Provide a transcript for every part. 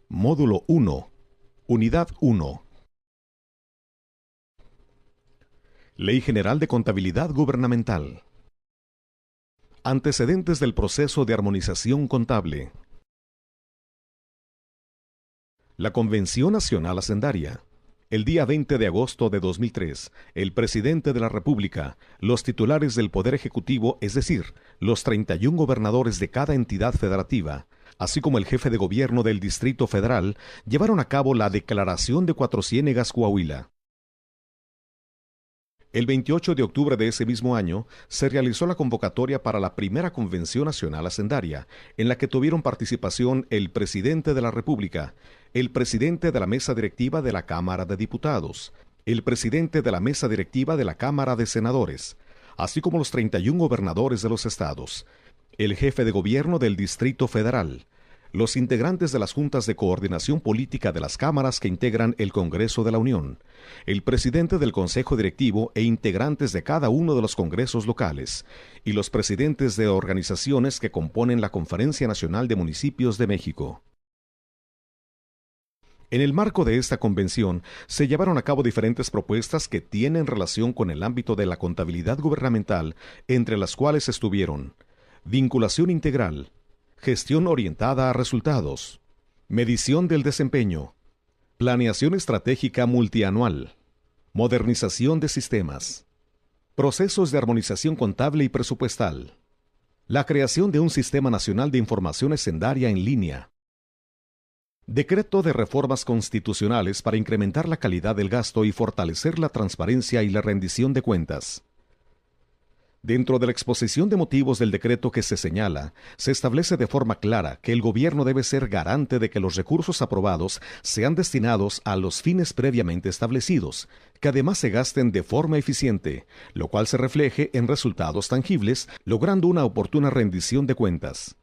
Módulo 1. Unidad 1. Ley General de Contabilidad Gubernamental. Antecedentes del proceso de armonización contable. La Convención Nacional Hacendaria. El día 20 de agosto de 2003, el presidente de la República, los titulares del Poder Ejecutivo, es decir, los 31 gobernadores de cada entidad federativa, así como el jefe de gobierno del Distrito Federal, llevaron a cabo la Declaración de Cuatro Ciénegas, Coahuila. El 28 de octubre de ese mismo año, se realizó la convocatoria para la primera Convención Nacional Hacendaria, en la que tuvieron participación el presidente de la República, el presidente de la Mesa Directiva de la Cámara de Diputados, el presidente de la Mesa Directiva de la Cámara de Senadores, así como los 31 gobernadores de los estados, el jefe de gobierno del Distrito Federal, los integrantes de las juntas de coordinación política de las cámaras que integran el Congreso de la Unión, el presidente del Consejo Directivo e integrantes de cada uno de los congresos locales, y los presidentes de organizaciones que componen la Conferencia Nacional de Municipios de México. En el marco de esta convención, se llevaron a cabo diferentes propuestas que tienen relación con el ámbito de la contabilidad gubernamental, entre las cuales estuvieron vinculación integral, gestión orientada a resultados, medición del desempeño, planeación estratégica multianual, modernización de sistemas, procesos de armonización contable y presupuestal, la creación de un sistema nacional de información hacendaria en línea, decreto de reformas constitucionales para incrementar la calidad del gasto y fortalecer la transparencia y la rendición de cuentas. Dentro de la exposición de motivos del decreto que se señala, se establece de forma clara que el gobierno debe ser garante de que los recursos aprobados sean destinados a los fines previamente establecidos, que además se gasten de forma eficiente, lo cual se refleje en resultados tangibles, logrando una oportuna rendición de cuentas.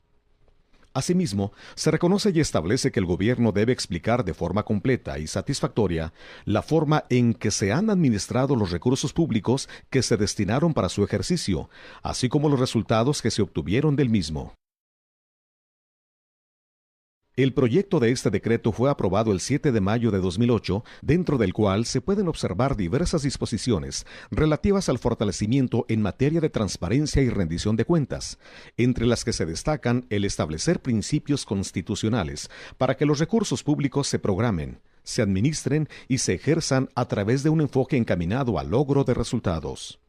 Asimismo, se reconoce y establece que el gobierno debe explicar de forma completa y satisfactoria la forma en que se han administrado los recursos públicos que se destinaron para su ejercicio, así como los resultados que se obtuvieron del mismo. El proyecto de este decreto fue aprobado el 7 de mayo de 2008, dentro del cual se pueden observar diversas disposiciones relativas al fortalecimiento en materia de transparencia y rendición de cuentas, entre las que se destacan el establecer principios constitucionales para que los recursos públicos se programen, se administren y se ejerzan a través de un enfoque encaminado al logro de resultados.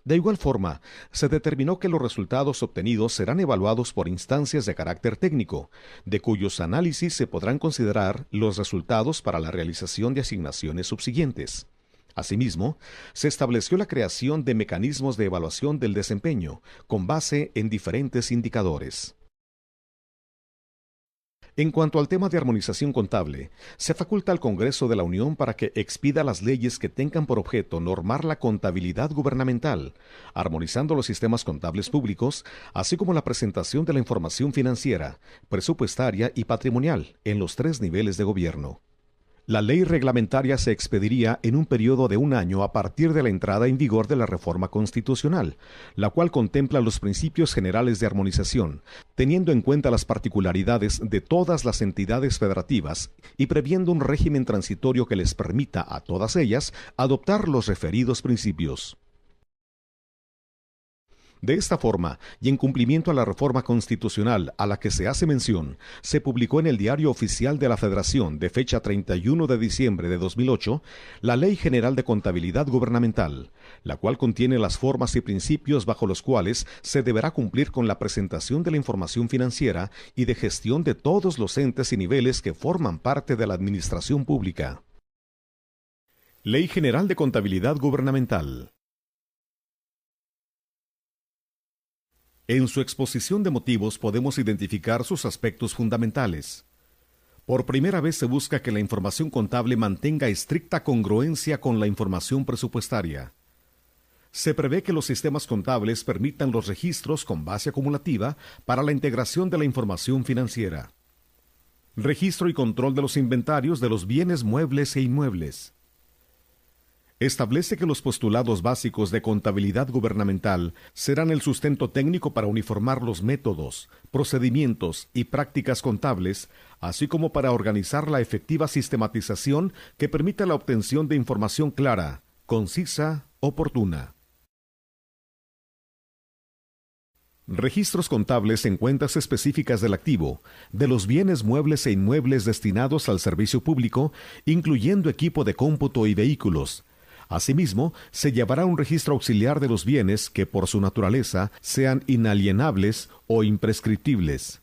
De igual forma, se determinó que los resultados obtenidos serán evaluados por instancias de carácter técnico, de cuyos análisis se podrán considerar los resultados para la realización de asignaciones subsiguientes. Asimismo, se estableció la creación de mecanismos de evaluación del desempeño, con base en diferentes indicadores. En cuanto al tema de armonización contable, se faculta al Congreso de la Unión para que expida las leyes que tengan por objeto normar la contabilidad gubernamental, armonizando los sistemas contables públicos, así como la presentación de la información financiera, presupuestaria y patrimonial en los 3 niveles de gobierno. La ley reglamentaria se expediría en un periodo de 1 año a partir de la entrada en vigor de la reforma constitucional, la cual contempla los principios generales de armonización, teniendo en cuenta las particularidades de todas las entidades federativas y previendo un régimen transitorio que les permita a todas ellas adoptar los referidos principios. De esta forma, y en cumplimiento a la reforma constitucional a la que se hace mención, se publicó en el Diario Oficial de la Federación de fecha 31 de diciembre de 2008 la Ley General de Contabilidad Gubernamental, la cual contiene las formas y principios bajo los cuales se deberá cumplir con la presentación de la información financiera y de gestión de todos los entes y niveles que forman parte de la administración pública. Ley General de Contabilidad Gubernamental. En su exposición de motivos podemos identificar sus aspectos fundamentales. Por primera vez se busca que la información contable mantenga estricta congruencia con la información presupuestaria. Se prevé que los sistemas contables permitan los registros con base acumulativa para la integración de la información financiera. Registro y control de los inventarios de los bienes muebles e inmuebles. Establece que los postulados básicos de contabilidad gubernamental serán el sustento técnico para uniformar los métodos, procedimientos y prácticas contables, así como para organizar la efectiva sistematización que permita la obtención de información clara, concisa, oportuna. Registros contables en cuentas específicas del activo, de los bienes muebles e inmuebles destinados al servicio público, incluyendo equipo de cómputo y vehículos. Asimismo, se llevará un registro auxiliar de los bienes que, por su naturaleza, sean inalienables o imprescriptibles.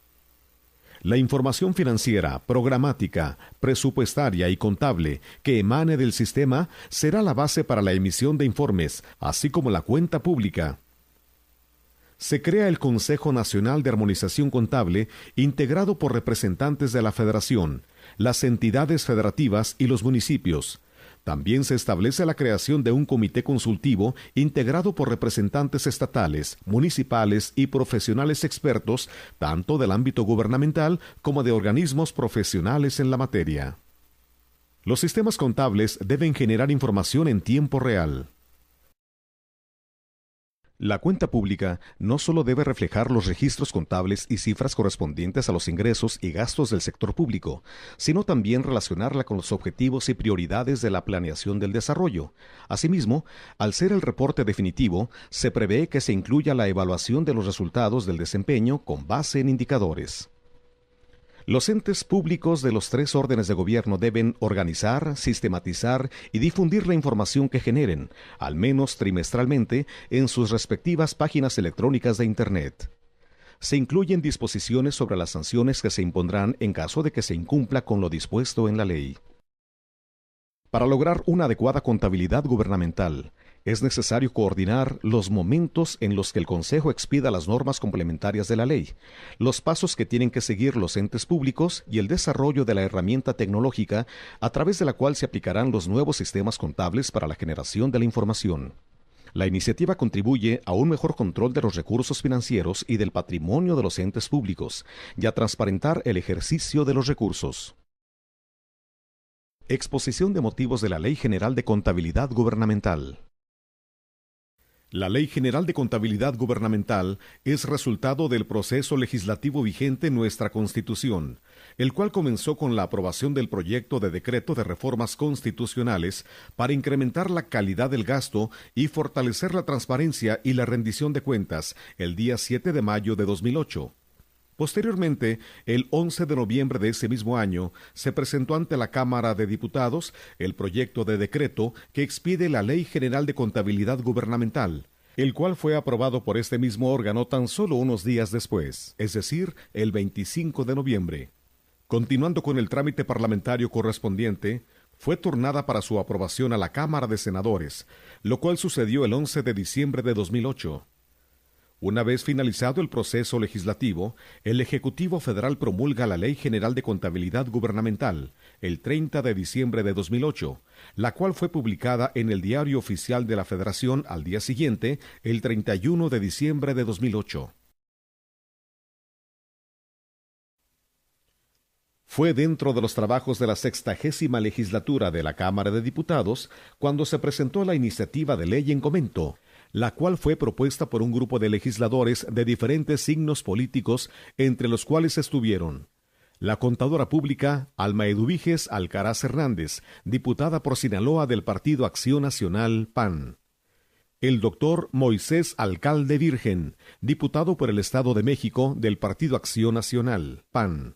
La información financiera, programática, presupuestaria y contable que emane del sistema será la base para la emisión de informes, así como la cuenta pública. Se crea el Consejo Nacional de Armonización Contable, integrado por representantes de la Federación, las entidades federativas y los municipios. También se establece la creación de un comité consultivo integrado por representantes estatales, municipales y profesionales expertos, tanto del ámbito gubernamental como de organismos profesionales en la materia. Los sistemas contables deben generar información en tiempo real. La cuenta pública no solo debe reflejar los registros contables y cifras correspondientes a los ingresos y gastos del sector público, sino también relacionarla con los objetivos y prioridades de la planeación del desarrollo. Asimismo, al ser el reporte definitivo, se prevé que se incluya la evaluación de los resultados del desempeño con base en indicadores. Los entes públicos de los 3 órdenes de gobierno deben organizar, sistematizar y difundir la información que generen, al menos trimestralmente, en sus respectivas páginas electrónicas de Internet. Se incluyen disposiciones sobre las sanciones que se impondrán en caso de que se incumpla con lo dispuesto en la ley. Para lograr una adecuada contabilidad gubernamental, es necesario coordinar los momentos en los que el Consejo expida las normas complementarias de la ley, los pasos que tienen que seguir los entes públicos y el desarrollo de la herramienta tecnológica a través de la cual se aplicarán los nuevos sistemas contables para la generación de la información. La iniciativa contribuye a un mejor control de los recursos financieros y del patrimonio de los entes públicos y a transparentar el ejercicio de los recursos. Exposición de motivos de la Ley General de Contabilidad Gubernamental. La Ley General de Contabilidad Gubernamental es resultado del proceso legislativo vigente en nuestra Constitución, el cual comenzó con la aprobación del proyecto de decreto de reformas constitucionales para incrementar la calidad del gasto y fortalecer la transparencia y la rendición de cuentas el día 7 de mayo de 2008. Posteriormente, el 11 de noviembre de ese mismo año, se presentó ante la Cámara de Diputados el proyecto de decreto que expide la Ley General de Contabilidad Gubernamental, el cual fue aprobado por este mismo órgano tan solo unos días después, es decir, el 25 de noviembre. Continuando con el trámite parlamentario correspondiente, fue turnada para su aprobación a la Cámara de Senadores, lo cual sucedió el 11 de diciembre de 2008. Una vez finalizado el proceso legislativo, el Ejecutivo Federal promulga la Ley General de Contabilidad Gubernamental el 30 de diciembre de 2008, la cual fue publicada en el Diario Oficial de la Federación al día siguiente, el 31 de diciembre de 2008. Fue dentro de los trabajos de la 60ª legislatura de la Cámara de Diputados cuando se presentó la iniciativa de ley en comento, la cual fue propuesta por un grupo de legisladores de diferentes signos políticos, entre los cuales estuvieron la contadora pública Alma Eduviges Alcaraz Hernández, diputada por Sinaloa del Partido Acción Nacional PAN; el doctor Moisés Alcalde Virgen, diputado por el Estado de México del Partido Acción Nacional PAN;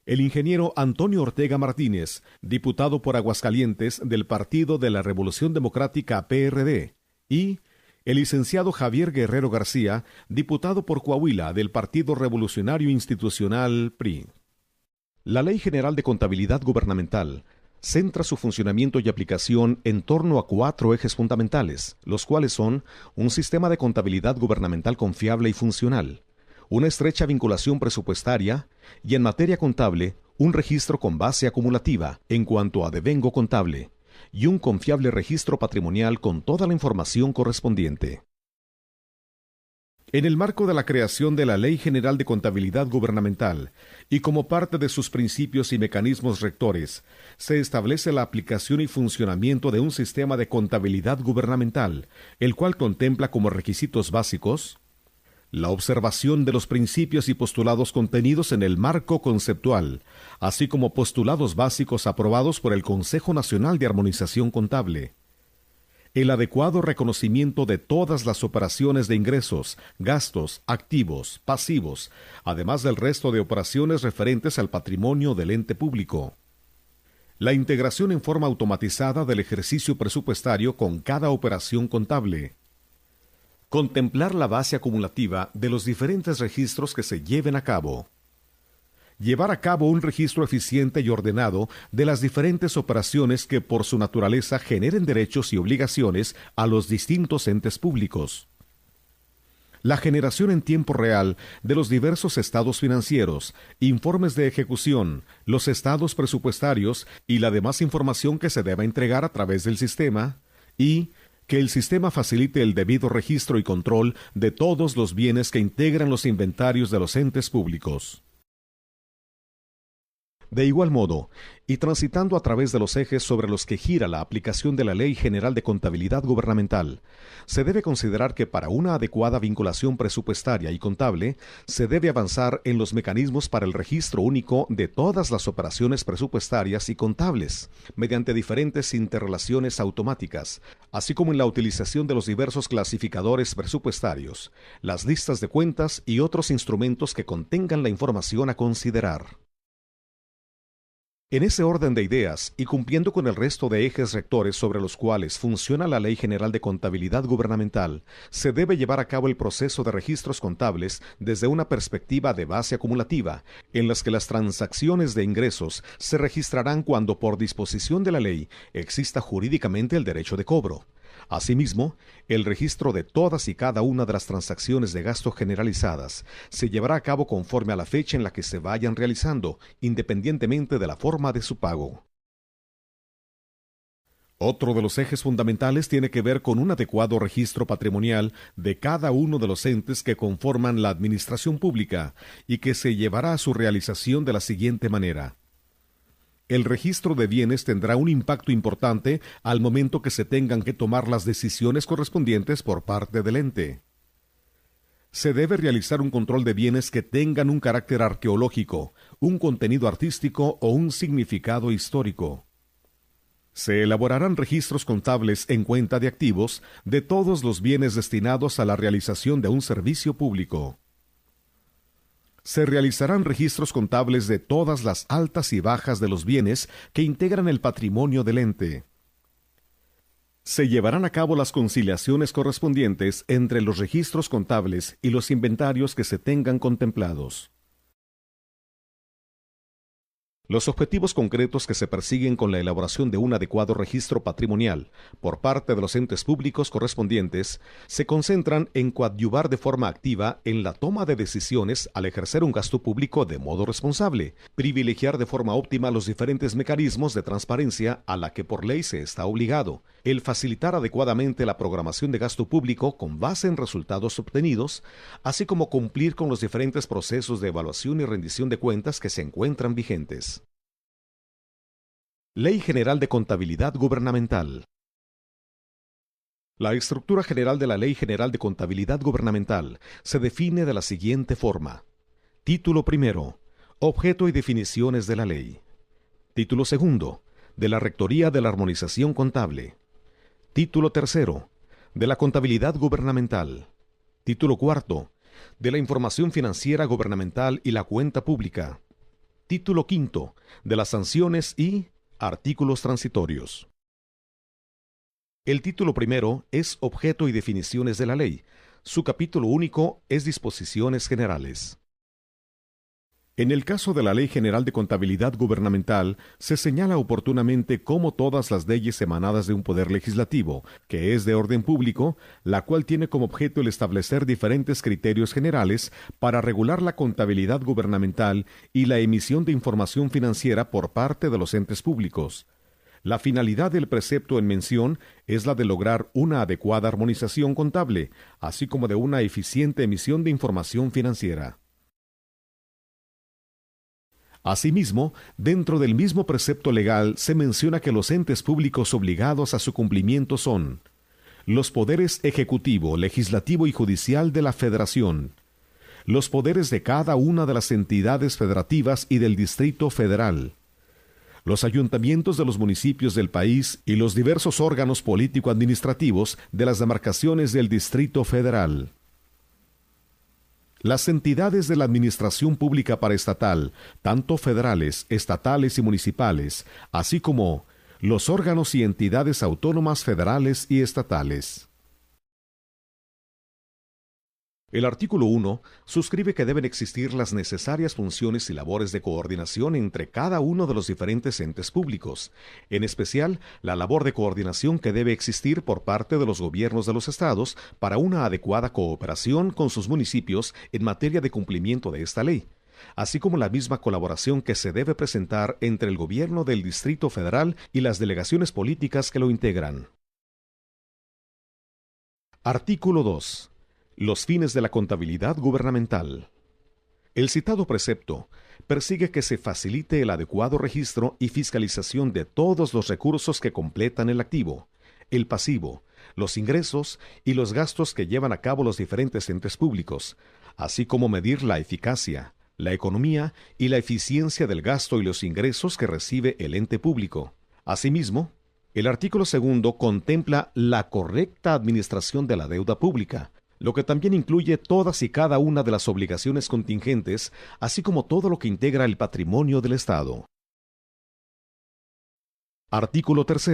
el ingeniero Antonio Ortega Martínez, diputado por Aguascalientes del Partido de la Revolución Democrática PRD, y el licenciado Javier Guerrero García, diputado por Coahuila del Partido Revolucionario Institucional PRI. La Ley General de Contabilidad Gubernamental centra su funcionamiento y aplicación en torno a 4 ejes fundamentales, los cuales son un sistema de contabilidad gubernamental confiable y funcional, una estrecha vinculación presupuestaria y, en materia contable, un registro con base acumulativa en cuanto a devengo contable, y un confiable registro patrimonial con toda la información correspondiente. En el marco de la creación de la Ley General de Contabilidad Gubernamental y como parte de sus principios y mecanismos rectores, se establece la aplicación y funcionamiento de un sistema de contabilidad gubernamental, el cual contempla como requisitos básicos la observación de los principios y postulados contenidos en el marco conceptual, así como postulados básicos aprobados por el Consejo Nacional de Armonización Contable, el adecuado reconocimiento de todas las operaciones de ingresos, gastos, activos, pasivos, además del resto de operaciones referentes al patrimonio del ente público, la integración en forma automatizada del ejercicio presupuestario con cada operación contable, contemplar la base acumulativa de los diferentes registros que se lleven a cabo, llevar a cabo un registro eficiente y ordenado de las diferentes operaciones que por su naturaleza generen derechos y obligaciones a los distintos entes públicos, la generación en tiempo real de los diversos estados financieros, informes de ejecución, los estados presupuestarios y la demás información que se deba entregar a través del sistema, y que el sistema facilite el debido registro y control de todos los bienes que integran los inventarios de los entes públicos. De igual modo, y transitando a través de los ejes sobre los que gira la aplicación de la Ley General de Contabilidad Gubernamental, se debe considerar que para una adecuada vinculación presupuestaria y contable, se debe avanzar en los mecanismos para el registro único de todas las operaciones presupuestarias y contables, mediante diferentes interrelaciones automáticas, así como en la utilización de los diversos clasificadores presupuestarios, las listas de cuentas y otros instrumentos que contengan la información a considerar. En ese orden de ideas, y cumpliendo con el resto de ejes rectores sobre los cuales funciona la Ley General de Contabilidad Gubernamental, se debe llevar a cabo el proceso de registros contables desde una perspectiva de base acumulativa, en las que las transacciones de ingresos se registrarán cuando por disposición de la ley exista jurídicamente el derecho de cobro. Asimismo, el registro de todas y cada una de las transacciones de gasto generalizadas se llevará a cabo conforme a la fecha en la que se vayan realizando, independientemente de la forma de su pago. Otro de los ejes fundamentales tiene que ver con un adecuado registro patrimonial de cada uno de los entes que conforman la administración pública y que se llevará a su realización de la siguiente manera. El registro de bienes tendrá un impacto importante al momento que se tengan que tomar las decisiones correspondientes por parte del ente. Se debe realizar un control de bienes que tengan un carácter arqueológico, un contenido artístico o un significado histórico. Se elaborarán registros contables en cuenta de activos de todos los bienes destinados a la realización de un servicio público. Se realizarán registros contables de todas las altas y bajas de los bienes que integran el patrimonio del ente. Se llevarán a cabo las conciliaciones correspondientes entre los registros contables y los inventarios que se tengan contemplados. Los objetivos concretos que se persiguen con la elaboración de un adecuado registro patrimonial por parte de los entes públicos correspondientes se concentran en coadyuvar de forma activa en la toma de decisiones al ejercer un gasto público de modo responsable, privilegiar de forma óptima los diferentes mecanismos de transparencia a la que por ley se está obligado, el facilitar adecuadamente la programación de gasto público con base en resultados obtenidos, así como cumplir con los diferentes procesos de evaluación y rendición de cuentas que se encuentran vigentes. Ley General de Contabilidad Gubernamental. La estructura general de la Ley General de Contabilidad Gubernamental se define de la siguiente forma. Título primero. Objeto y definiciones de la ley. Título segundo. De la Rectoría de la Armonización Contable. Título tercero. De la Contabilidad Gubernamental. Título cuarto. De la Información Financiera Gubernamental y la Cuenta Pública. Título quinto. De las sanciones y artículos transitorios. El título primero es Objeto y definiciones de la ley. Su capítulo único es Disposiciones generales. En el caso de la Ley General de Contabilidad Gubernamental, se señala oportunamente cómo todas las leyes emanadas de un poder legislativo, que es de orden público, la cual tiene como objeto el establecer diferentes criterios generales para regular la contabilidad gubernamental y la emisión de información financiera por parte de los entes públicos. La finalidad del precepto en mención es la de lograr una adecuada armonización contable, así como de una eficiente emisión de información financiera. Asimismo, dentro del mismo precepto legal se menciona que los entes públicos obligados a su cumplimiento son los poderes ejecutivo, legislativo y judicial de la Federación, los poderes de cada una de las entidades federativas y del Distrito Federal, los ayuntamientos de los municipios del país y los diversos órganos político-administrativos de las demarcaciones del Distrito Federal. Las entidades de la Administración Pública Paraestatal, tanto federales, estatales y municipales, así como los órganos y entidades autónomas federales y estatales. El artículo 1 suscribe que deben existir las necesarias funciones y labores de coordinación entre cada uno de los diferentes entes públicos, en especial la labor de coordinación que debe existir por parte de los gobiernos de los estados para una adecuada cooperación con sus municipios en materia de cumplimiento de esta ley, así como la misma colaboración que se debe presentar entre el gobierno del Distrito Federal y las delegaciones políticas que lo integran. Artículo 2. Los fines de la contabilidad gubernamental. El citado precepto persigue que se facilite el adecuado registro y fiscalización de todos los recursos que completan el activo, el pasivo, los ingresos y los gastos que llevan a cabo los diferentes entes públicos, así como medir la eficacia, la economía y la eficiencia del gasto y los ingresos que recibe el ente público. Asimismo, el artículo 2 contempla la correcta administración de la deuda pública, lo que también incluye todas y cada una de las obligaciones contingentes, así como todo lo que integra el patrimonio del Estado. Artículo 3.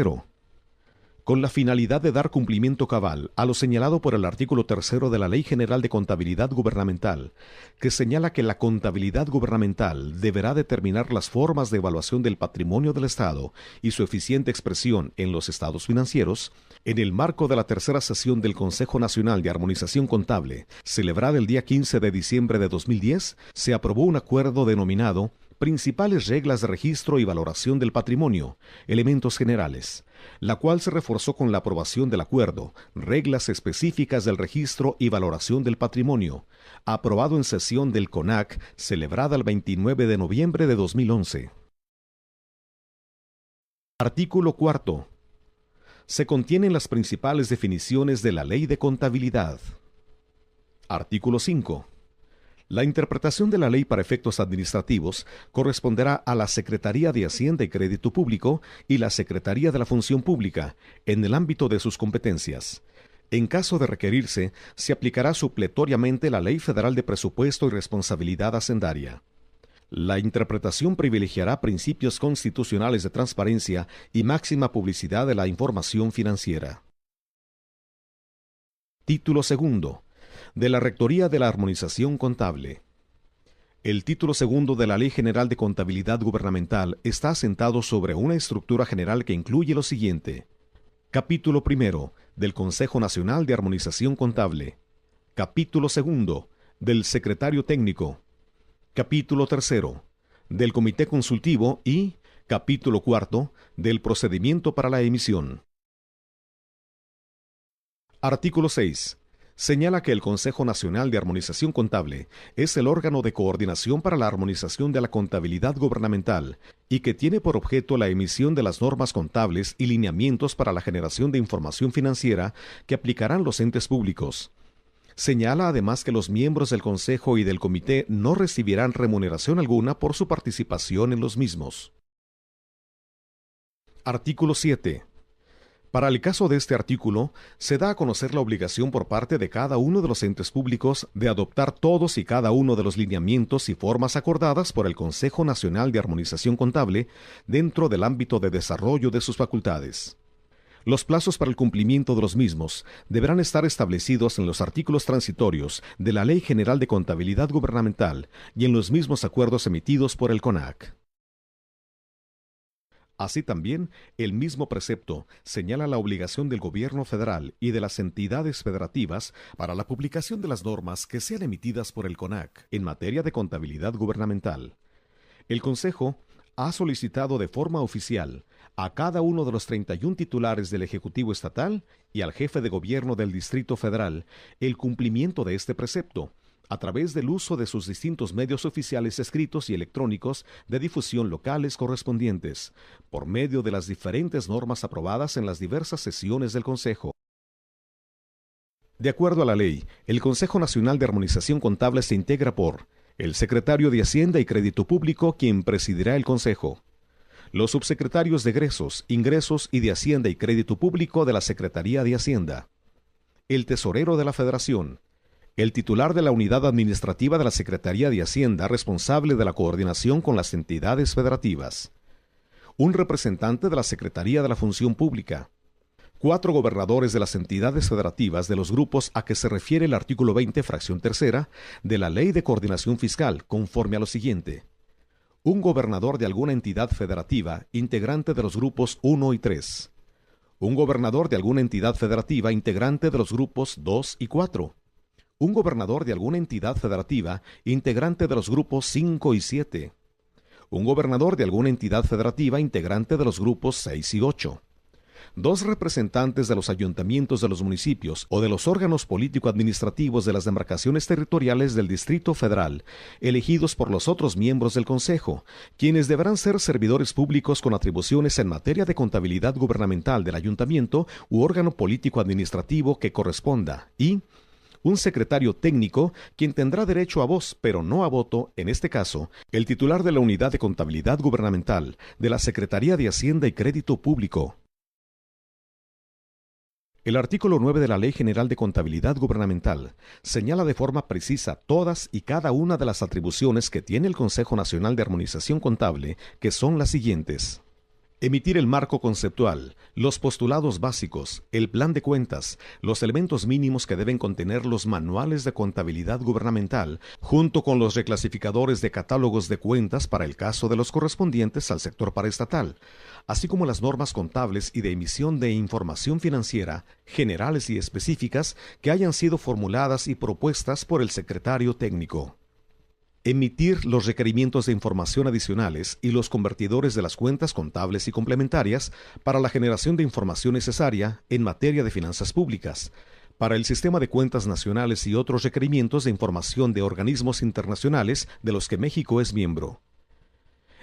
Con la finalidad de dar cumplimiento cabal a lo señalado por el artículo 3 de la Ley General de Contabilidad Gubernamental, que señala que la contabilidad gubernamental deberá determinar las formas de evaluación del patrimonio del Estado y su eficiente expresión en los estados financieros, en el marco de la tercera sesión del Consejo Nacional de Armonización Contable, celebrada el día 15 de diciembre de 2010, se aprobó un acuerdo denominado Principales reglas de registro y valoración del patrimonio, elementos generales, la cual se reforzó con la aprobación del acuerdo, reglas específicas del registro y valoración del patrimonio, aprobado en sesión del CONAC, celebrada el 29 de noviembre de 2011. Artículo 4. Se contienen las principales definiciones de la Ley de Contabilidad. Artículo 5. La interpretación de la ley para efectos administrativos corresponderá a la Secretaría de Hacienda y Crédito Público y la Secretaría de la Función Pública, en el ámbito de sus competencias. En caso de requerirse, se aplicará supletoriamente la Ley Federal de Presupuesto y Responsabilidad Hacendaria. La interpretación privilegiará principios constitucionales de transparencia y máxima publicidad de la información financiera. Título 2. De la Rectoría de la Armonización Contable. El título 2 de la Ley General de Contabilidad Gubernamental está asentado sobre una estructura general que incluye lo siguiente. Capítulo 1 del Consejo Nacional de Armonización Contable. Capítulo 2 del Secretario Técnico. Capítulo 3 del Comité Consultivo y Capítulo 4 del Procedimiento para la Emisión. Artículo 6. Señala que el Consejo Nacional de Armonización Contable es el órgano de coordinación para la armonización de la contabilidad gubernamental y que tiene por objeto la emisión de las normas contables y lineamientos para la generación de información financiera que aplicarán los entes públicos. Señala además que los miembros del Consejo y del Comité no recibirán remuneración alguna por su participación en los mismos. Artículo 7. Para el caso de este artículo, se da a conocer la obligación por parte de cada uno de los entes públicos de adoptar todos y cada uno de los lineamientos y formas acordadas por el Consejo Nacional de Armonización Contable dentro del ámbito de desarrollo de sus facultades. Los plazos para el cumplimiento de los mismos deberán estar establecidos en los artículos transitorios de la Ley General de Contabilidad Gubernamental y en los mismos acuerdos emitidos por el CONAC. Así también, el mismo precepto señala la obligación del gobierno federal y de las entidades federativas para la publicación de las normas que sean emitidas por el CONAC en materia de contabilidad gubernamental. El Consejo ha solicitado de forma oficial a cada uno de los 31 titulares del Ejecutivo Estatal y al jefe de gobierno del Distrito Federal el cumplimiento de este precepto, a través del uso de sus distintos medios oficiales escritos y electrónicos de difusión locales correspondientes, por medio de las diferentes normas aprobadas en las diversas sesiones del Consejo. De acuerdo a la ley, el Consejo Nacional de Armonización Contable se integra por el Secretario de Hacienda y Crédito Público, quien presidirá el Consejo, los subsecretarios de Egresos, Ingresos y de Hacienda y Crédito Público de la Secretaría de Hacienda, el Tesorero de la Federación, el titular de la Unidad Administrativa de la Secretaría de Hacienda responsable de la coordinación con las entidades federativas, un representante de la Secretaría de la Función Pública, 4 gobernadores de las entidades federativas de los grupos a que se refiere el artículo 20, fracción tercera, de la Ley de Coordinación Fiscal, conforme a lo siguiente: un gobernador de alguna entidad federativa integrante de los grupos 1 y 3, un gobernador de alguna entidad federativa integrante de los grupos 2 y 4, un gobernador de alguna entidad federativa integrante de los grupos 5 y 7, un gobernador de alguna entidad federativa integrante de los grupos 6 y 8, 2 representantes de los ayuntamientos de los municipios o de los órganos político-administrativos de las demarcaciones territoriales del Distrito Federal, elegidos por los otros miembros del Consejo, quienes deberán ser servidores públicos con atribuciones en materia de contabilidad gubernamental del ayuntamiento u órgano político-administrativo que corresponda, y un secretario técnico, quien tendrá derecho a voz, pero no a voto, en este caso, el titular de la Unidad de Contabilidad Gubernamental de la Secretaría de Hacienda y Crédito Público. El artículo 9 de la Ley General de Contabilidad Gubernamental señala de forma precisa todas y cada una de las atribuciones que tiene el Consejo Nacional de Armonización Contable, que son las siguientes: emitir el marco conceptual, los postulados básicos, el plan de cuentas, los elementos mínimos que deben contener los manuales de contabilidad gubernamental, junto con los reclasificadores de catálogos de cuentas para el caso de los correspondientes al sector paraestatal, así como las normas contables y de emisión de información financiera, generales y específicas, que hayan sido formuladas y propuestas por el secretario técnico. Emitir los requerimientos de información adicionales y los convertidores de las cuentas contables y complementarias para la generación de información necesaria en materia de finanzas públicas, para el sistema de cuentas nacionales y otros requerimientos de información de organismos internacionales de los que México es miembro.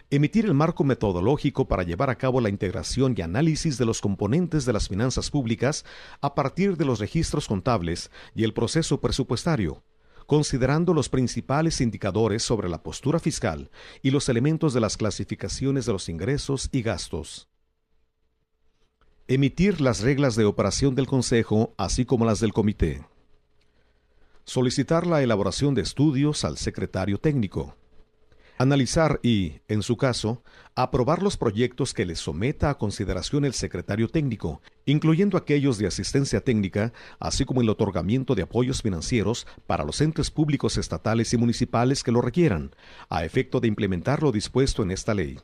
Emitir el marco metodológico para llevar a cabo la integración y análisis de los componentes de las finanzas públicas a partir de los registros contables y el proceso presupuestario, considerando los principales indicadores sobre la postura fiscal y los elementos de las clasificaciones de los ingresos y gastos. Emitir las reglas de operación del Consejo, así como las del Comité. Solicitar la elaboración de estudios al secretario técnico. Analizar y, en su caso, aprobar los proyectos que le someta a consideración el secretario técnico, incluyendo aquellos de asistencia técnica, así como el otorgamiento de apoyos financieros para los entes públicos estatales y municipales que lo requieran, a efecto de implementar lo dispuesto en esta ley.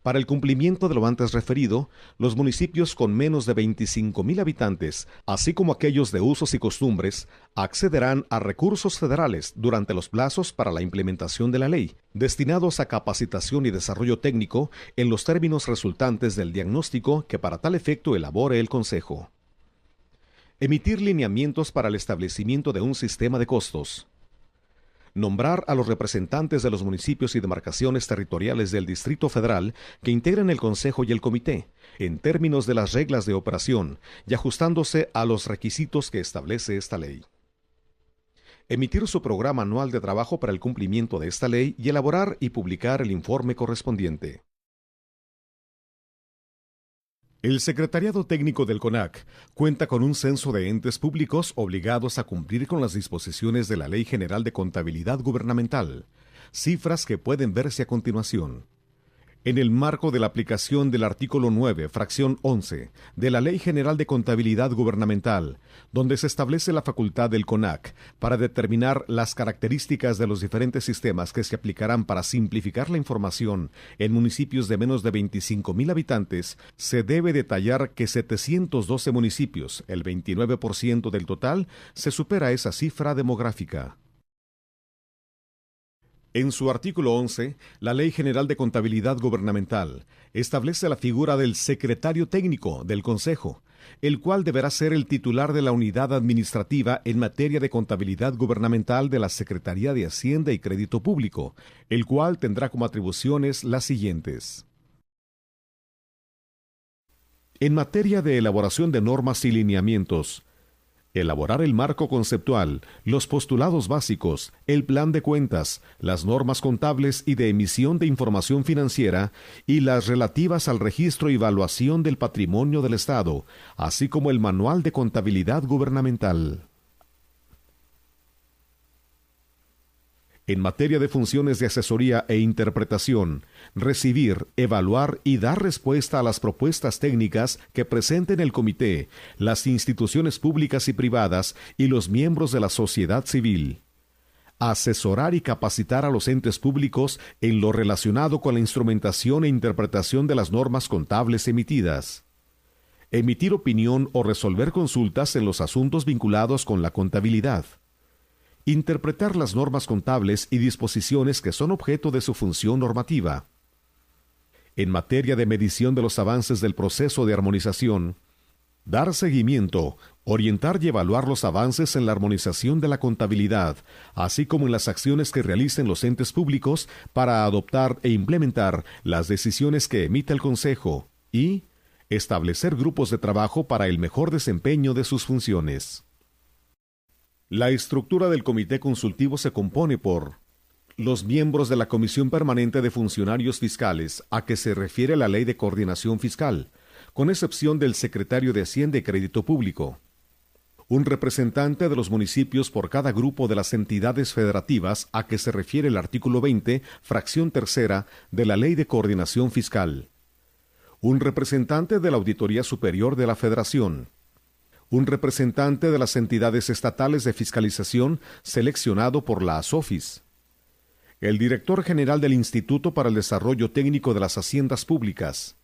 Para el cumplimiento de lo antes referido, los municipios con menos de 25,000 habitantes, así como aquellos de usos y costumbres, accederán a recursos federales durante los plazos para la implementación de la ley, destinados a capacitación y desarrollo técnico en los términos resultantes del diagnóstico que para tal efecto elabore el Consejo. Emitir lineamientos para el establecimiento de un sistema de costos. Nombrar a los representantes de los municipios y demarcaciones territoriales del Distrito Federal que integren el Consejo y el Comité, en términos de las reglas de operación y ajustándose a los requisitos que establece esta ley. Emitir su programa anual de trabajo para el cumplimiento de esta ley y elaborar y publicar el informe correspondiente. El Secretariado Técnico del CONAC cuenta con un censo de entes públicos obligados a cumplir con las disposiciones de la Ley General de Contabilidad Gubernamental, cifras que pueden verse a continuación. En el marco de la aplicación del artículo 9, fracción 11, de la Ley General de Contabilidad Gubernamental, donde se establece la facultad del CONAC para determinar las características de los diferentes sistemas que se aplicarán para simplificar la información en municipios de menos de 25,000 habitantes, se debe detallar que 712 municipios, el 29% del total, se supera esa cifra demográfica. En su artículo 11, la Ley General de Contabilidad Gubernamental establece la figura del secretario técnico del Consejo, el cual deberá ser el titular de la unidad administrativa en materia de contabilidad gubernamental de la Secretaría de Hacienda y Crédito Público, el cual tendrá como atribuciones las siguientes. En materia de elaboración de normas y lineamientos, elaborar el marco conceptual, los postulados básicos, el plan de cuentas, las normas contables y de emisión de información financiera y las relativas al registro y evaluación del patrimonio del Estado, así como el manual de contabilidad gubernamental. En materia de funciones de asesoría e interpretación, recibir, evaluar y dar respuesta a las propuestas técnicas que presenten el comité, las instituciones públicas y privadas y los miembros de la sociedad civil. Asesorar y capacitar a los entes públicos en lo relacionado con la instrumentación e interpretación de las normas contables emitidas. Emitir opinión o resolver consultas en los asuntos vinculados con la contabilidad. Interpretar las normas contables y disposiciones que son objeto de su función normativa. En materia de medición de los avances del proceso de armonización, dar seguimiento, orientar y evaluar los avances en la armonización de la contabilidad, así como en las acciones que realicen los entes públicos para adoptar e implementar las decisiones que emita el Consejo y establecer grupos de trabajo para el mejor desempeño de sus funciones. La estructura del Comité Consultivo se compone por los miembros de la Comisión Permanente de Funcionarios Fiscales, a que se refiere la Ley de Coordinación Fiscal, con excepción del Secretario de Hacienda y Crédito Público. Un representante de los municipios por cada grupo de las entidades federativas, a que se refiere el artículo 20, fracción tercera, de la Ley de Coordinación Fiscal. Un representante de la Auditoría Superior de la Federación. Un representante de las entidades estatales de fiscalización seleccionado por la ASOFIS. El director general del Instituto para el Desarrollo Técnico de las Haciendas Públicas.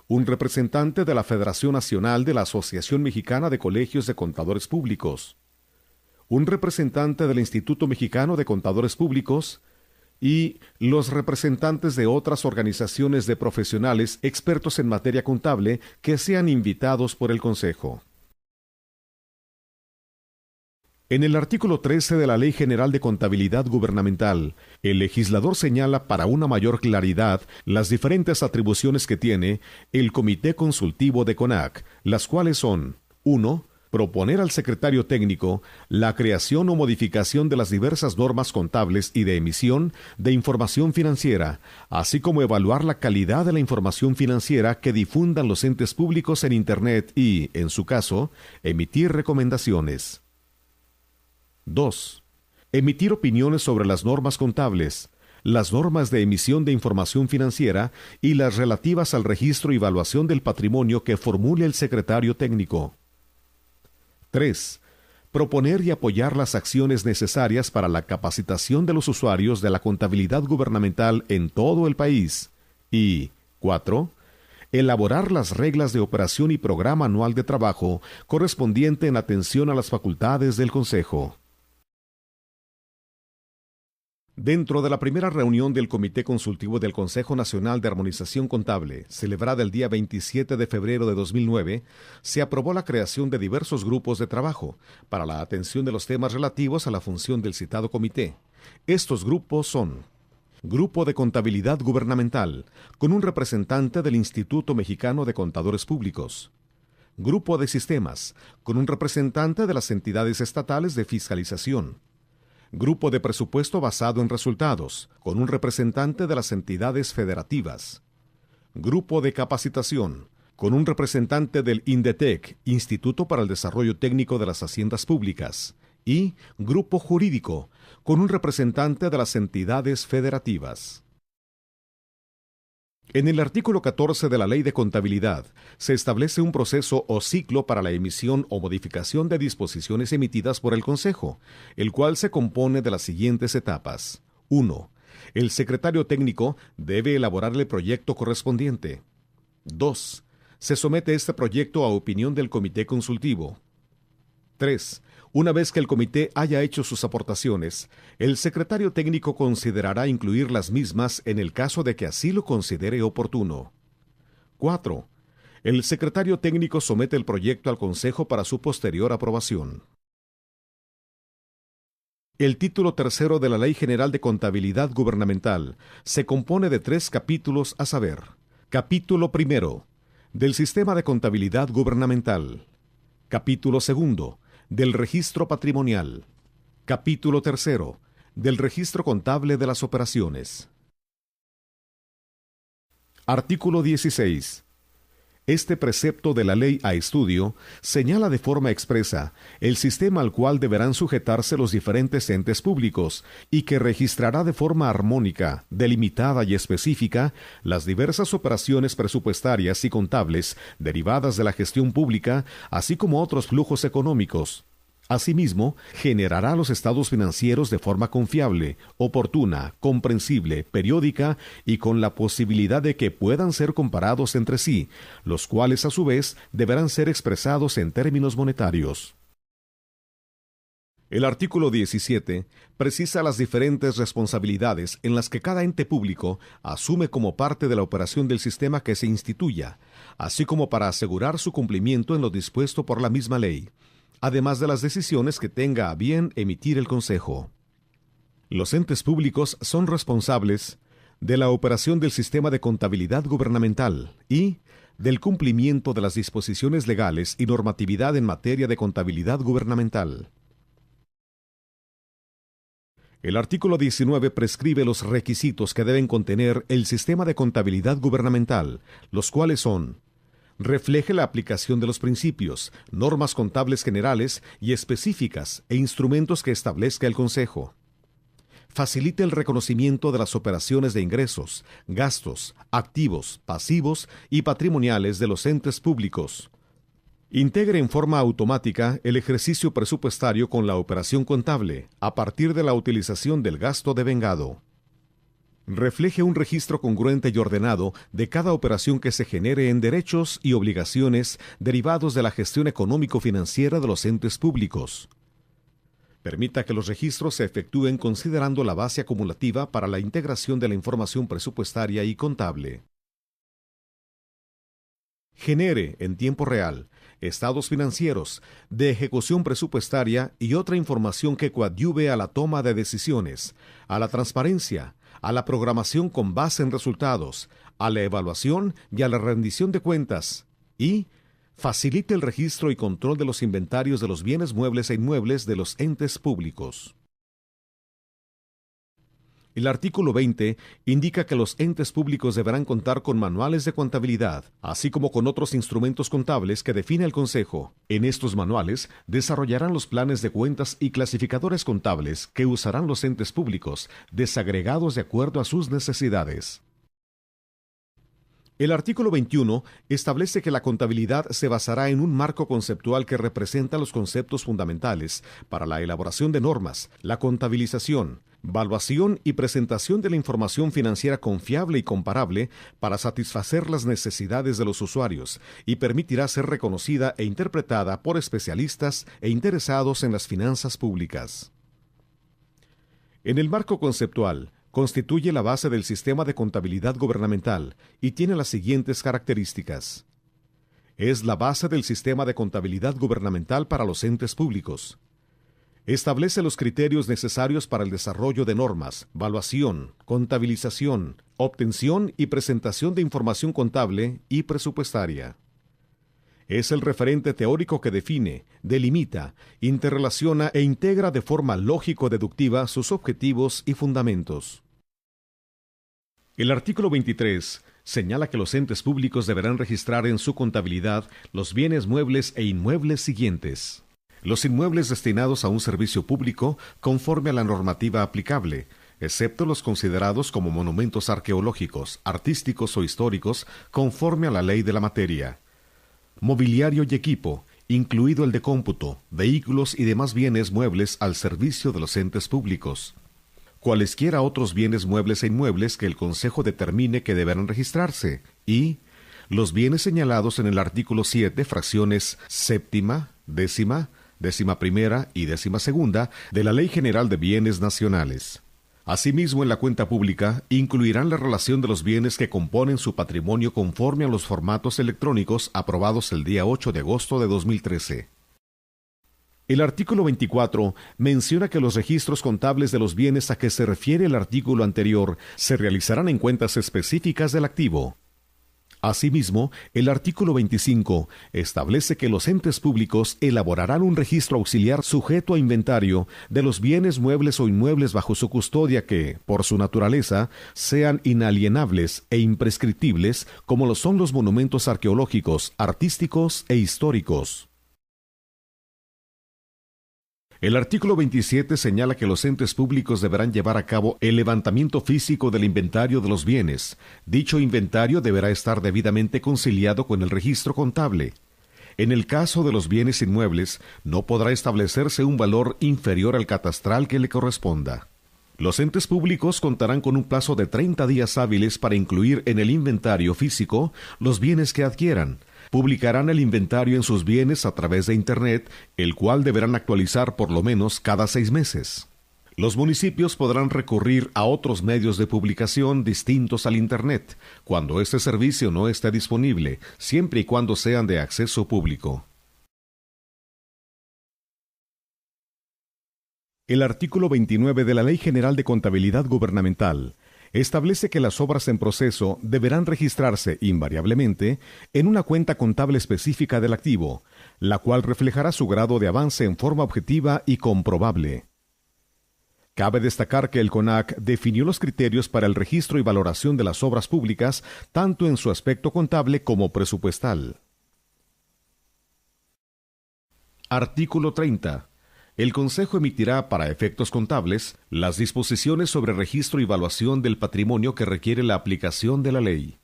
Un representante de la Federación Nacional de la Asociación Mexicana de Colegios de Contadores Públicos. Un representante del Instituto Mexicano de Contadores Públicos y los representantes de otras organizaciones de profesionales expertos en materia contable que sean invitados por el Consejo. En el artículo 13 de la Ley General de Contabilidad Gubernamental, el legislador señala para una mayor claridad las diferentes atribuciones que tiene el Comité Consultivo de CONAC, las cuales son: 1. Proponer al secretario técnico la creación o modificación de las diversas normas contables y de emisión de información financiera, así como evaluar la calidad de la información financiera que difundan los entes públicos en Internet y, en su caso, emitir recomendaciones. 2. Emitir opiniones sobre las normas contables, las normas de emisión de información financiera y las relativas al registro y evaluación del patrimonio que formule el secretario técnico. 3. Proponer y apoyar las acciones necesarias para la capacitación de los usuarios de la contabilidad gubernamental en todo el país. Y 4. Elaborar las reglas de operación y programa anual de trabajo correspondiente en atención a las facultades del Consejo. Dentro de la primera reunión del Comité Consultivo del Consejo Nacional de Armonización Contable, celebrada el día 27 de febrero de 2009, se aprobó la creación de diversos grupos de trabajo para la atención de los temas relativos a la función del citado comité. Estos grupos son: Grupo de Contabilidad Gubernamental, con un representante del Instituto Mexicano de Contadores Públicos. Grupo de Sistemas, con un representante de las entidades estatales de fiscalización. Grupo de Presupuesto basado en resultados, con un representante de las entidades federativas. Grupo de Capacitación, con un representante del INDETEC, Instituto para el Desarrollo Técnico de las Haciendas Públicas. Y Grupo Jurídico, con un representante de las entidades federativas. En el artículo 14 de la Ley de Contabilidad se establece un proceso o ciclo para la emisión o modificación de disposiciones emitidas por el Consejo, el cual se compone de las siguientes etapas. 1. El secretario técnico debe elaborar el proyecto correspondiente. 2. Se somete este proyecto a opinión del Comité Consultivo. 3. Una vez que el comité haya hecho sus aportaciones, el secretario técnico considerará incluir las mismas en el caso de que así lo considere oportuno. 4. El secretario técnico somete el proyecto al Consejo para su posterior aprobación. El título tercero de la Ley General de Contabilidad Gubernamental se compone de 3 capítulos, a saber: Capítulo primero, del Sistema de Contabilidad Gubernamental. Capítulo segundo, del Registro Patrimonial. Capítulo tercero, del Registro Contable de las Operaciones. Artículo 16. Este precepto de la ley a estudio señala de forma expresa el sistema al cual deberán sujetarse los diferentes entes públicos y que registrará de forma armónica, delimitada y específica las diversas operaciones presupuestarias y contables derivadas de la gestión pública, así como otros flujos económicos. Asimismo, generará los estados financieros de forma confiable, oportuna, comprensible, periódica y con la posibilidad de que puedan ser comparados entre sí, los cuales a su vez deberán ser expresados en términos monetarios. El artículo 17 precisa las diferentes responsabilidades en las que cada ente público asume como parte de la operación del sistema que se instituya, así como para asegurar su cumplimiento en lo dispuesto por la misma ley, además de las decisiones que tenga a bien emitir el Consejo. Los entes públicos son responsables de la operación del sistema de contabilidad gubernamental y del cumplimiento de las disposiciones legales y normatividad en materia de contabilidad gubernamental. El artículo 19 prescribe los requisitos que deben contener el sistema de contabilidad gubernamental, los cuales son: refleje la aplicación de los principios, normas contables generales y específicas e instrumentos que establezca el Consejo. Facilite el reconocimiento de las operaciones de ingresos, gastos, activos, pasivos y patrimoniales de los entes públicos. Integre en forma automática el ejercicio presupuestario con la operación contable, a partir de la utilización del gasto devengado. Refleje un registro congruente y ordenado de cada operación que se genere en derechos y obligaciones derivados de la gestión económico-financiera de los entes públicos. Permita que los registros se efectúen considerando la base acumulativa para la integración de la información presupuestaria y contable. Genere, en tiempo real, estados financieros, de ejecución presupuestaria y otra información que coadyuve a la toma de decisiones, a la transparencia, a la programación con base en resultados, a la evaluación y a la rendición de cuentas, y facilite el registro y control de los inventarios de los bienes muebles e inmuebles de los entes públicos. El artículo 20 indica que los entes públicos deberán contar con manuales de contabilidad, así como con otros instrumentos contables que define el Consejo. En estos manuales desarrollarán los planes de cuentas y clasificadores contables que usarán los entes públicos, desagregados de acuerdo a sus necesidades. El artículo 21 establece que la contabilidad se basará en un marco conceptual que representa los conceptos fundamentales para la elaboración de normas, la contabilización, evaluación y presentación de la información financiera confiable y comparable para satisfacer las necesidades de los usuarios y permitirá ser reconocida e interpretada por especialistas e interesados en las finanzas públicas. En el marco conceptual, constituye la base del sistema de contabilidad gubernamental y tiene las siguientes características. Es la base del sistema de contabilidad gubernamental para los entes públicos. Establece los criterios necesarios para el desarrollo de normas, evaluación, contabilización, obtención y presentación de información contable y presupuestaria. Es el referente teórico que define, delimita, interrelaciona e integra de forma lógico-deductiva sus objetivos y fundamentos. El artículo 23 señala que los entes públicos deberán registrar en su contabilidad los bienes muebles e inmuebles siguientes: los inmuebles destinados a un servicio público conforme a la normativa aplicable, excepto los considerados como monumentos arqueológicos, artísticos o históricos conforme a la ley de la materia. Mobiliario y equipo, incluido el de cómputo, vehículos y demás bienes muebles al servicio de los entes públicos. Cualesquiera otros bienes muebles e inmuebles que el Consejo determine que deberán registrarse, y los bienes señalados en el artículo 7, fracciones séptima, décima, 11ª y 12ª de la Ley General de Bienes Nacionales. Asimismo, en la cuenta pública incluirán la relación de los bienes que componen su patrimonio conforme a los formatos electrónicos aprobados el día 8 de agosto de 2013. El artículo 24 menciona que los registros contables de los bienes a que se refiere el artículo anterior se realizarán en cuentas específicas del activo. Asimismo, el artículo 25 establece que los entes públicos elaborarán un registro auxiliar sujeto a inventario de los bienes muebles o inmuebles bajo su custodia que, por su naturaleza, sean inalienables e imprescriptibles, como lo son los monumentos arqueológicos, artísticos e históricos. El artículo 27 señala que los entes públicos deberán llevar a cabo el levantamiento físico del inventario de los bienes. Dicho inventario deberá estar debidamente conciliado con el registro contable. En el caso de los bienes inmuebles, no podrá establecerse un valor inferior al catastral que le corresponda. Los entes públicos contarán con un plazo de 30 días hábiles para incluir en el inventario físico los bienes que adquieran. Publicarán el inventario en sus bienes a través de Internet, el cual deberán actualizar por lo menos cada 6 meses. Los municipios podrán recurrir a otros medios de publicación distintos al Internet, cuando este servicio no esté disponible, siempre y cuando sean de acceso público. El artículo 29 de la Ley General de Contabilidad Gubernamental establece que las obras en proceso deberán registrarse invariablemente en una cuenta contable específica del activo, la cual reflejará su grado de avance en forma objetiva y comprobable. Cabe destacar que el CONAC definió los criterios para el registro y valoración de las obras públicas, tanto en su aspecto contable como presupuestal. Artículo 30. El Consejo emitirá, para efectos contables, las disposiciones sobre registro y evaluación del patrimonio que requiere la aplicación de la ley.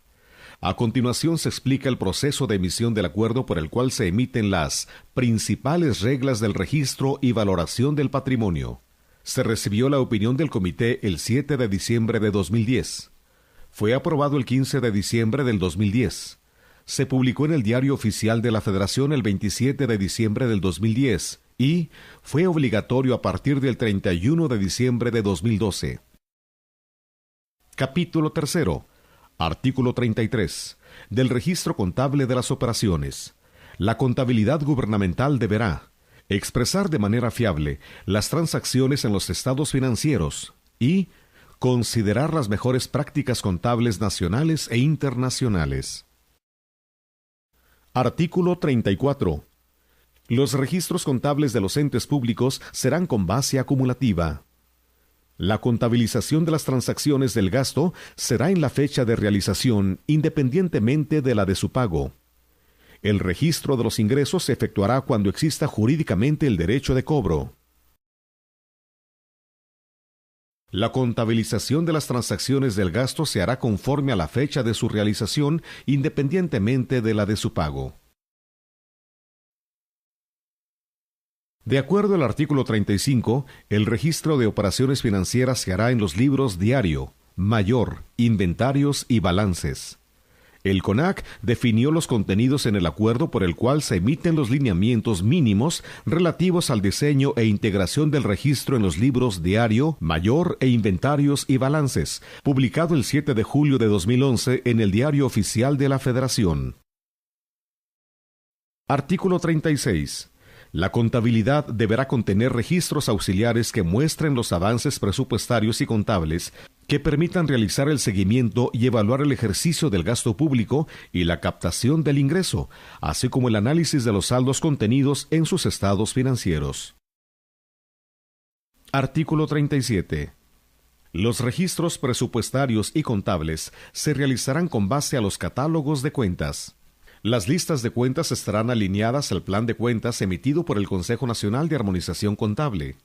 A continuación se explica el proceso de emisión del acuerdo por el cual se emiten las principales reglas del registro y valoración del patrimonio. Se recibió la opinión del comité el 7 de diciembre de 2010. Fue aprobado el 15 de diciembre del 2010. Se publicó en el Diario Oficial de la Federación el 27 de diciembre del 2010 y fue obligatorio a partir del 31 de diciembre de 2012. Capítulo 3. Artículo 33. Del registro contable de las operaciones. La contabilidad gubernamental deberá expresar de manera fiable las transacciones en los estados financieros y considerar las mejores prácticas contables nacionales e internacionales. Artículo 34. Los registros contables de los entes públicos serán con base acumulativa. La contabilización de las transacciones del gasto será en la fecha de realización, independientemente de la de su pago. El registro de los ingresos se efectuará cuando exista jurídicamente el derecho de cobro. La contabilización de las transacciones del gasto se hará conforme a la fecha de su realización, independientemente de la de su pago. De acuerdo al artículo 35, el registro de operaciones financieras se hará en los libros diario, mayor, inventarios y balances. El CONAC definió los contenidos en el acuerdo por el cual se emiten los lineamientos mínimos relativos al diseño e integración del registro en los libros diario, mayor e inventarios y balances, publicado el 7 de julio de 2011 en el Diario Oficial de la Federación. Artículo 36. La contabilidad deberá contener registros auxiliares que muestren los avances presupuestarios y contables que permitan realizar el seguimiento y evaluar el ejercicio del gasto público y la captación del ingreso, así como el análisis de los saldos contenidos en sus estados financieros. Artículo 37. Los registros presupuestarios y contables se realizarán con base a los catálogos de cuentas. Las listas de cuentas estarán alineadas al plan de cuentas emitido por el Consejo Nacional de Armonización Contable.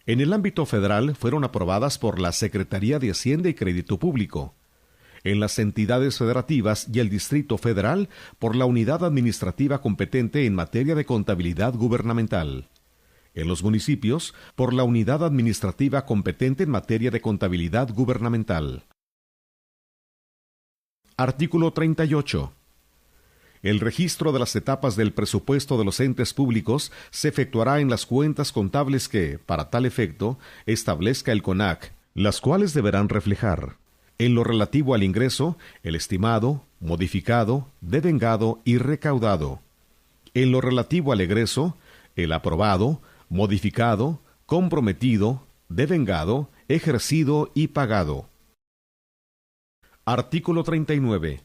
En el ámbito federal fueron aprobadas por la Secretaría de Hacienda y Crédito Público. En las entidades federativas y el Distrito Federal por la Unidad Administrativa competente en materia de contabilidad gubernamental. En los municipios por la Unidad Administrativa competente en materia de contabilidad gubernamental. Artículo 38. El registro de las etapas del presupuesto de los entes públicos se efectuará en las cuentas contables que, para tal efecto, establezca el CONAC, las cuales deberán reflejar, en lo relativo al ingreso, el estimado, modificado, devengado y recaudado. En lo relativo al egreso, el aprobado, modificado, comprometido, devengado, ejercido y pagado. Artículo 39.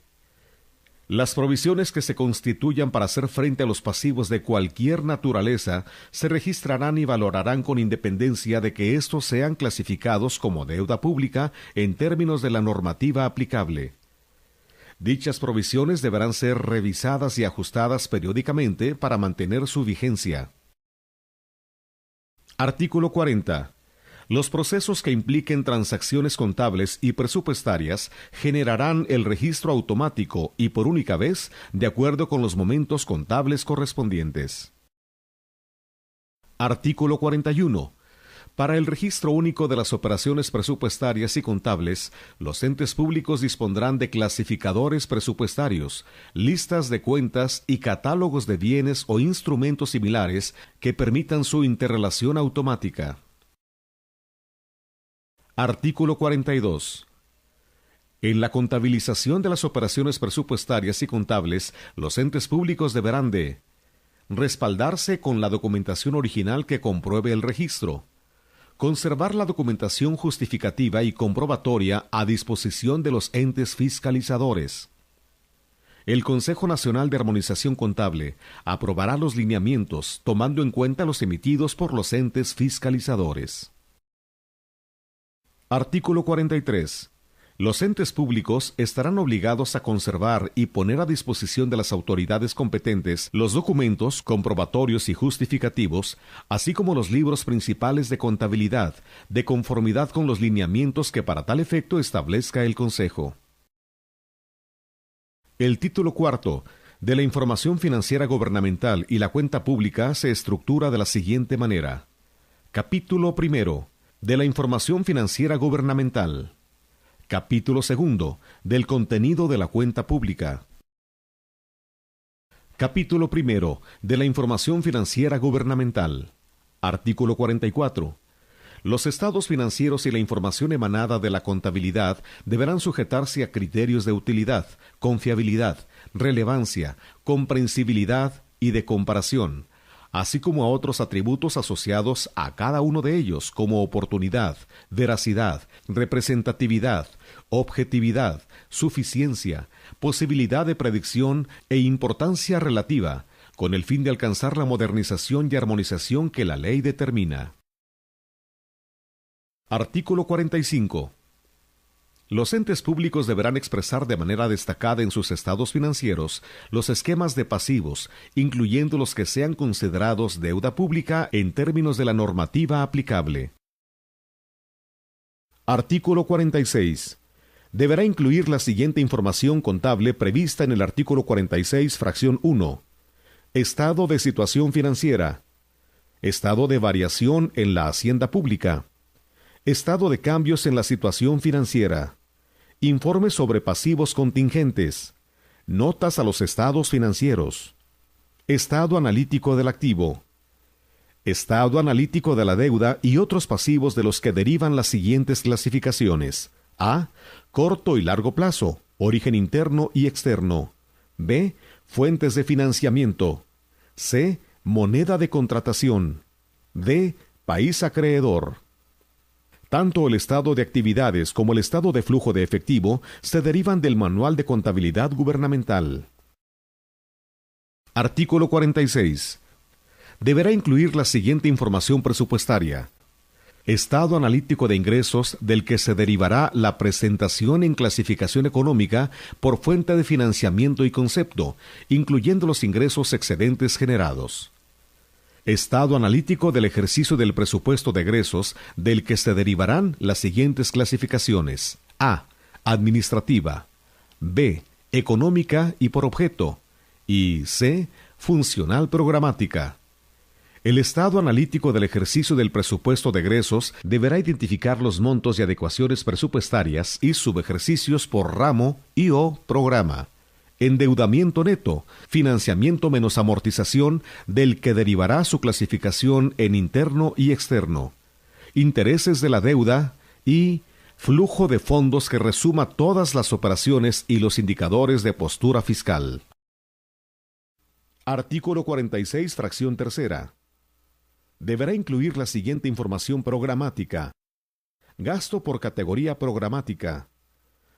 Las provisiones que se constituyan para hacer frente a los pasivos de cualquier naturaleza se registrarán y valorarán con independencia de que estos sean clasificados como deuda pública en términos de la normativa aplicable. Dichas provisiones deberán ser revisadas y ajustadas periódicamente para mantener su vigencia. Artículo 40. Los procesos que impliquen transacciones contables y presupuestarias generarán el registro automático y por única vez de acuerdo con los momentos contables correspondientes. Artículo 41. Para el registro único de las operaciones presupuestarias y contables, los entes públicos dispondrán de clasificadores presupuestarios, listas de cuentas y catálogos de bienes o instrumentos similares que permitan su interrelación automática. Artículo 42. En la contabilización de las operaciones presupuestarias y contables, los entes públicos deberán de respaldarse con la documentación original que compruebe el registro, conservar la documentación justificativa y comprobatoria a disposición de los entes fiscalizadores. El Consejo Nacional de Armonización Contable aprobará los lineamientos tomando en cuenta los emitidos por los entes fiscalizadores. Artículo 43. Los entes públicos estarán obligados a conservar y poner a disposición de las autoridades competentes los documentos, comprobatorios y justificativos, así como los libros principales de contabilidad, de conformidad con los lineamientos que para tal efecto establezca el Consejo. El título cuarto de la Información Financiera Gubernamental y la Cuenta Pública se estructura de la siguiente manera. Capítulo primero. De la Información Financiera Gubernamental. Capítulo segundo. Del contenido de la cuenta pública. Capítulo primero. De la Información Financiera Gubernamental. Artículo 44. Los estados financieros y la información emanada de la contabilidad deberán sujetarse a criterios de utilidad, confiabilidad, relevancia, comprensibilidad y de comparación, así como a otros atributos asociados a cada uno de ellos como oportunidad, veracidad, representatividad, objetividad, suficiencia, posibilidad de predicción e importancia relativa, con el fin de alcanzar la modernización y armonización que la ley determina. Artículo 45. Los entes públicos deberán expresar de manera destacada en sus estados financieros los esquemas de pasivos, incluyendo los que sean considerados deuda pública en términos de la normativa aplicable. Artículo 46. Deberá incluir la siguiente información contable prevista en el artículo 46, fracción 1. Estado de situación financiera. Estado de variación en la hacienda pública. Estado de cambios en la situación financiera. Informe sobre pasivos contingentes. Notas a los estados financieros. Estado analítico del activo. Estado analítico de la deuda y otros pasivos de los que derivan las siguientes clasificaciones. A. Corto y largo plazo, origen interno y externo. B. Fuentes de financiamiento. C. Moneda de contratación. D. País acreedor. Tanto el estado de actividades como el estado de flujo de efectivo se derivan del Manual de Contabilidad Gubernamental. Artículo 46. Deberá incluir la siguiente información presupuestaria. Estado analítico de ingresos del que se derivará la presentación en clasificación económica por fuente de financiamiento y concepto, incluyendo los ingresos excedentes generados. Estado analítico del ejercicio del presupuesto de egresos del que se derivarán las siguientes clasificaciones. A. Administrativa. B. Económica y por objeto. Y C. Funcional programática. El estado analítico del ejercicio del presupuesto de egresos deberá identificar los montos y adecuaciones presupuestarias y subejercicios por ramo y o programa. Endeudamiento neto, financiamiento menos amortización, del que derivará su clasificación en interno y externo. Intereses de la deuda y flujo de fondos que resuma todas las operaciones y los indicadores de postura fiscal. Artículo 46, fracción tercera. Deberá incluir la siguiente información programática. Gasto por categoría programática.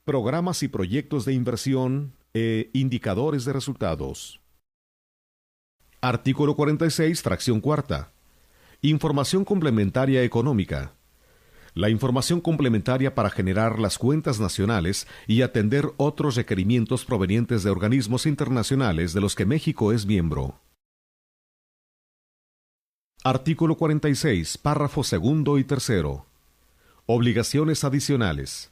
Programas y proyectos de inversión e indicadores de resultados. Artículo 46, fracción cuarta. Información complementaria económica. La información complementaria para generar las cuentas nacionales y atender otros requerimientos provenientes de organismos internacionales de los que México es miembro. Artículo 46, párrafo segundo y tercero. Obligaciones adicionales.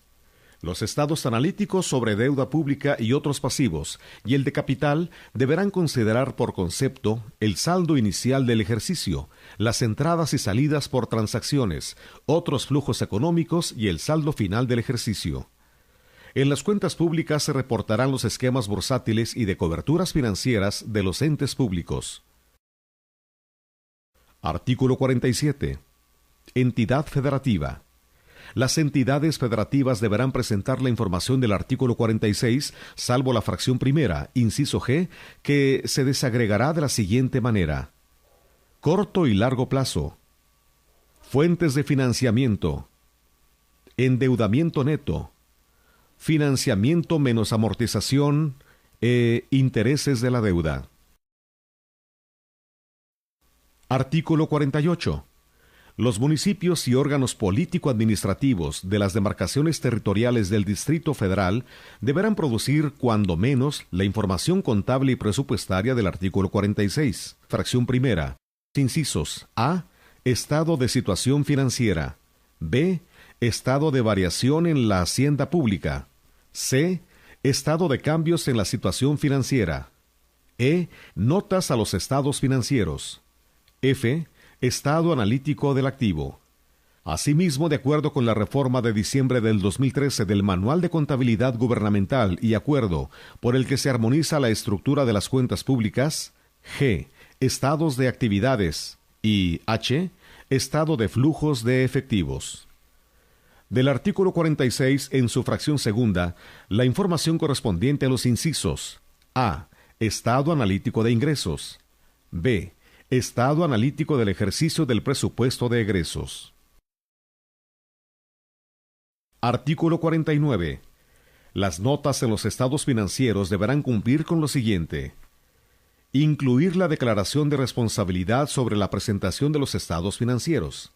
Los estados analíticos sobre deuda pública y otros pasivos y el de capital deberán considerar por concepto el saldo inicial del ejercicio, las entradas y salidas por transacciones, otros flujos económicos y el saldo final del ejercicio. En las cuentas públicas se reportarán los esquemas bursátiles y de coberturas financieras de los entes públicos. Artículo 47. Entidad federativa. Las entidades federativas deberán presentar la información del artículo 46, salvo la fracción primera, inciso G, que se desagregará de la siguiente manera. Corto y largo plazo. Fuentes de financiamiento. Endeudamiento neto. Financiamiento menos amortización e intereses de la deuda. Artículo 48. Los municipios y órganos político-administrativos de las demarcaciones territoriales del Distrito Federal deberán producir, cuando menos, la información contable y presupuestaria del artículo 46, fracción primera, incisos A. Estado de situación financiera. B. Estado de variación en la hacienda pública. C. Estado de cambios en la situación financiera. E. Notas a los estados financieros. F. Estado analítico del activo. Asimismo, de acuerdo con la reforma de diciembre del 2013 del Manual de Contabilidad Gubernamental y acuerdo por el que se armoniza la estructura de las cuentas públicas, G. Estados de actividades y H. Estado de flujos de efectivos. Del artículo 46, en su fracción segunda, la información correspondiente a los incisos A. Estado analítico de ingresos. B. Estado analítico del ejercicio del presupuesto de egresos. Artículo 49. Las notas en los estados financieros deberán cumplir con lo siguiente. Incluir la declaración de responsabilidad sobre la presentación de los estados financieros.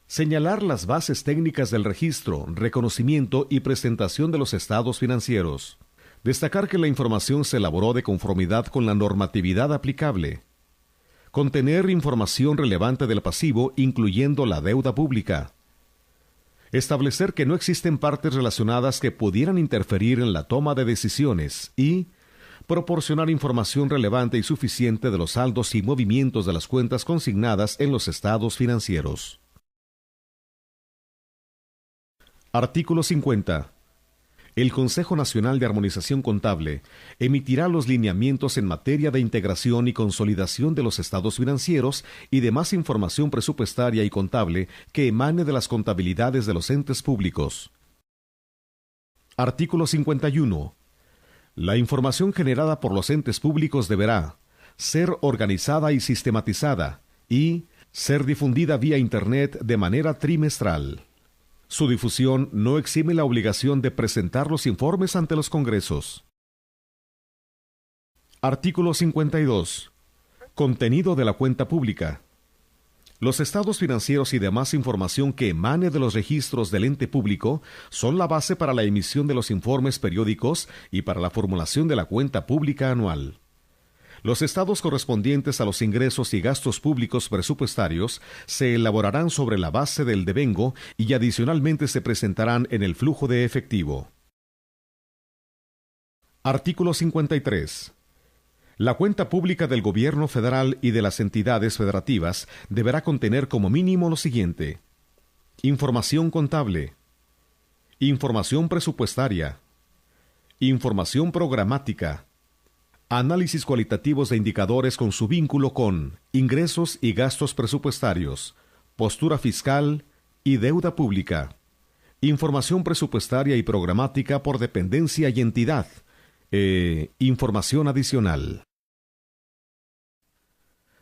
Señalar las bases técnicas del registro, reconocimiento y presentación de los estados financieros. Destacar que la información se elaboró de conformidad con la normatividad aplicable. Contener información relevante del pasivo, incluyendo la deuda pública. Establecer que no existen partes relacionadas que pudieran interferir en la toma de decisiones y proporcionar información relevante y suficiente de los saldos y movimientos de las cuentas consignadas en los estados financieros. Artículo 50. El Consejo Nacional de Armonización Contable emitirá los lineamientos en materia de integración y consolidación de los estados financieros y demás información presupuestaria y contable que emane de las contabilidades de los entes públicos. Artículo 51. La información generada por los entes públicos deberá ser organizada y sistematizada y ser difundida vía Internet de manera trimestral. Su difusión no exime la obligación de presentar los informes ante los congresos. Artículo 52. Contenido de la cuenta pública. Los estados financieros y demás información que emane de los registros del ente público son la base para la emisión de los informes periódicos y para la formulación de la cuenta pública anual. Los estados correspondientes a los ingresos y gastos públicos presupuestarios se elaborarán sobre la base del devengo y adicionalmente se presentarán en el flujo de efectivo. Artículo 53. La cuenta pública del Gobierno federal y de las entidades federativas deberá contener como mínimo lo siguiente: información contable, información presupuestaria, Información programática. Análisis cualitativos de indicadores con su vínculo con ingresos y gastos presupuestarios, postura fiscal y deuda pública. Información presupuestaria y programática por dependencia y entidad. Información adicional.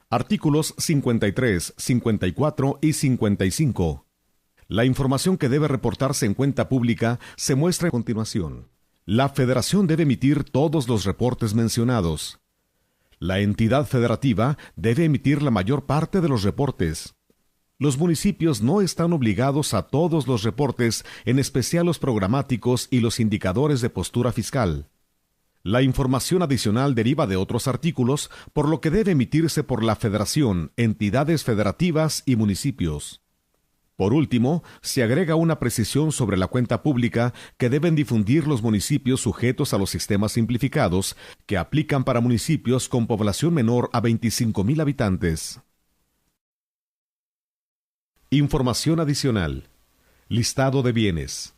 Artículos 53, 54 y 55. La información que debe reportarse en cuenta pública se muestra a continuación. La Federación debe emitir todos los reportes mencionados. La entidad federativa debe emitir la mayor parte de los reportes. Los municipios no están obligados a todos los reportes, en especial los programáticos y los indicadores de postura fiscal. La información adicional deriva de otros artículos, por lo que debe emitirse por la Federación, entidades federativas y municipios. Por último, se agrega una precisión sobre la cuenta pública que deben difundir los municipios sujetos a los sistemas simplificados que aplican para municipios con población menor a 25,000 habitantes. Información adicional. Listado de bienes.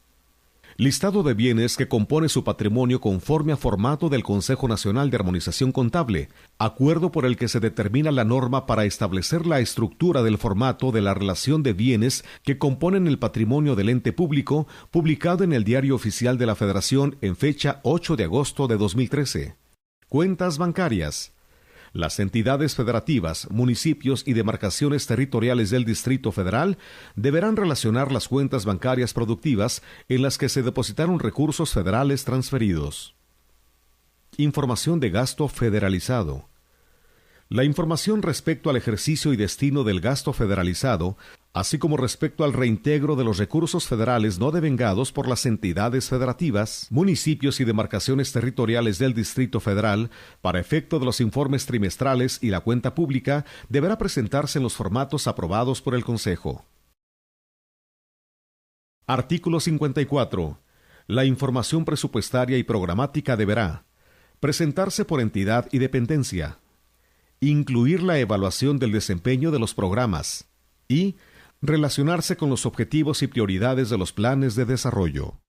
Listado de bienes que compone su patrimonio conforme a formato del Consejo Nacional de Armonización Contable, acuerdo por el que se determina la norma para establecer la estructura del formato de la relación de bienes que componen el patrimonio del ente público, publicado en el Diario Oficial de la Federación en fecha 8 de agosto de 2013. Cuentas bancarias. Las entidades federativas, municipios y demarcaciones territoriales del Distrito Federal deberán relacionar las cuentas bancarias productivas en las que se depositaron recursos federales transferidos. Información de gasto federalizado. La información respecto al ejercicio y destino del gasto federalizado, así como respecto al reintegro de los recursos federales no devengados por las entidades federativas, municipios y demarcaciones territoriales del Distrito Federal, para efecto de los informes trimestrales y la cuenta pública, deberá presentarse en los formatos aprobados por el Consejo. Artículo 54. La información presupuestaria y programática deberá presentarse por entidad y dependencia, incluir la evaluación del desempeño de los programas y relacionarse con los objetivos y prioridades de los planes de desarrollo.